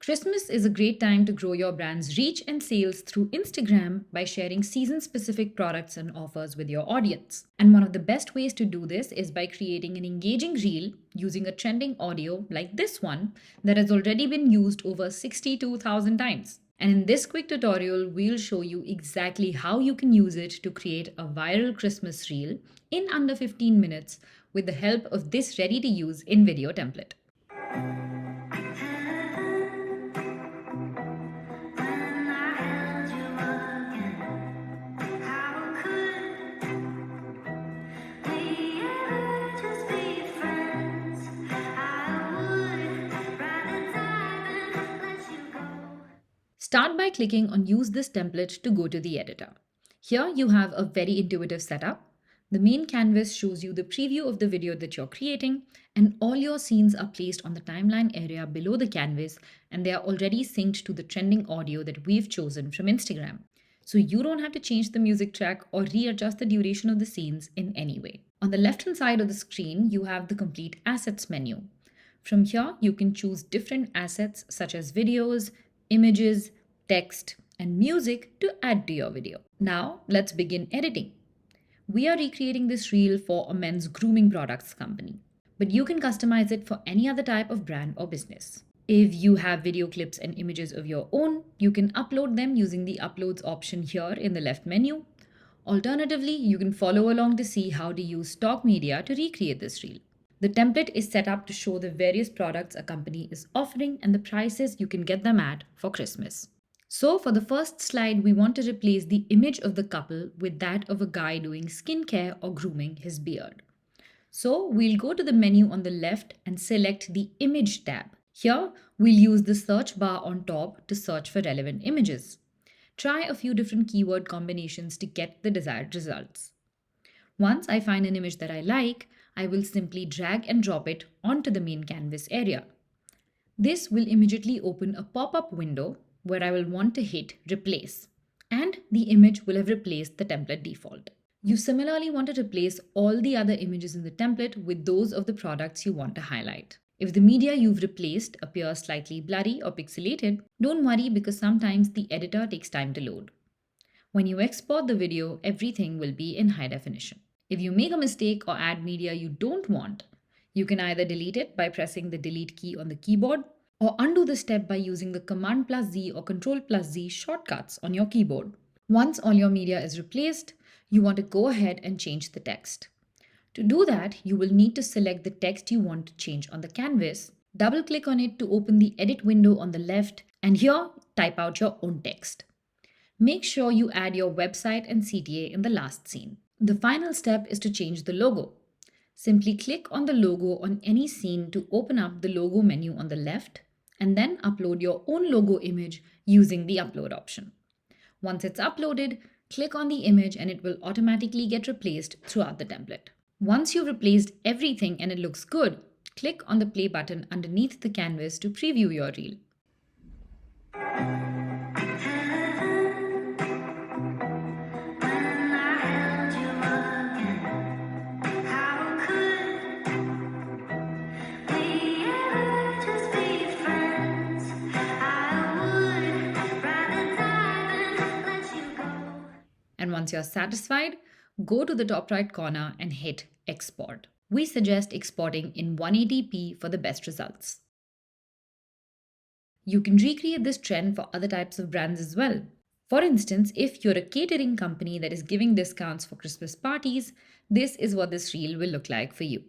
Christmas is a great time to grow your brand's reach and sales through Instagram by sharing season specific products and offers with your audience. And one of the best ways to do this is by creating an engaging reel using a trending audio like this one that has already been used over 62,000 times. And in this quick tutorial, we'll show you exactly how you can use it to create a viral Christmas reel in under 15 minutes with the help of this ready to use InVideo template. Start by clicking on Use this template to go to the editor. Here you have a very intuitive setup. The main canvas shows you the preview of the video that you're creating, and all your scenes are placed on the timeline area below the canvas, and they are already synced to the trending audio that we've chosen from Instagram. So you don't have to change the music track or readjust the duration of the scenes in any way. On the left-hand side of the screen, you have the Complete Assets menu. From here, you can choose different assets such as videos, images, text, and music to add to your video. Now, let's begin editing. We are recreating this reel for a men's grooming products company, but you can customize it for any other type of brand or business. If you have video clips and images of your own, you can upload them using the Uploads option here in the left menu. Alternatively, you can follow along to see how to use stock media to recreate this reel. The template is set up to show the various products a company is offering and the prices you can get them at for Christmas. So for the first slide, we want to replace the image of the couple with that of a guy doing skincare or grooming his beard. So we'll go to the menu on the left and select the Image tab. Here, we'll use the search bar on top to search for relevant images. Try a few different keyword combinations to get the desired results. Once I find an image that I like, I will simply drag and drop it onto the main canvas area. This will immediately open a pop-up window where I will want to hit Replace, and the image will have replaced the template default. You similarly want to replace all the other images in the template with those of the products you want to highlight. If the media you've replaced appears slightly blurry or pixelated, don't worry because sometimes the editor takes time to load. When you export the video, everything will be in high definition. If you make a mistake or add media you don't want, you can either delete it by pressing the Delete key on the keyboard or undo the step by using the Command+Z or Control+Z shortcuts on your keyboard. Once all your media is replaced, you want to go ahead and change the text. To do that, you will need to select the text you want to change on the canvas, double-click on it to open the edit window on the left, and here, type out your own text. Make sure you add your website and CTA in the last scene. The final step is to change the logo. Simply click on the logo on any scene to open up the logo menu on the left, and then upload your own logo image using the upload option. Once it's uploaded, click on the image and it will automatically get replaced throughout the template. Once you've replaced everything and it looks good, click on the play button underneath the canvas to preview your reel. And once you're satisfied, go to the top right corner and hit Export. We suggest exporting in 180p for the best results. You can recreate this trend for other types of brands as well. For instance, if you're a catering company that is giving discounts for Christmas parties, this is what this reel will look like for you.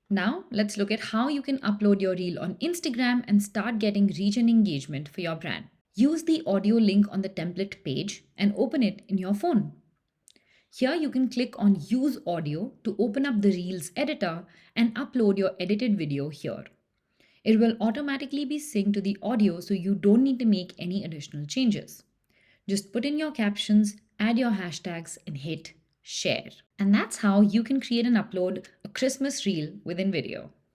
Now, let's look at how you can upload your reel on Instagram and start getting reach and engagement for your brand. Use the audio link on the template page and open it in your phone. Here you can click on Use Audio to open up the Reels editor and upload your edited video here. It will automatically be synced to the audio so you don't need to make any additional changes. Just put in your captions, add your hashtags and hit share. And that's how you can create and upload a Christmas reel within video.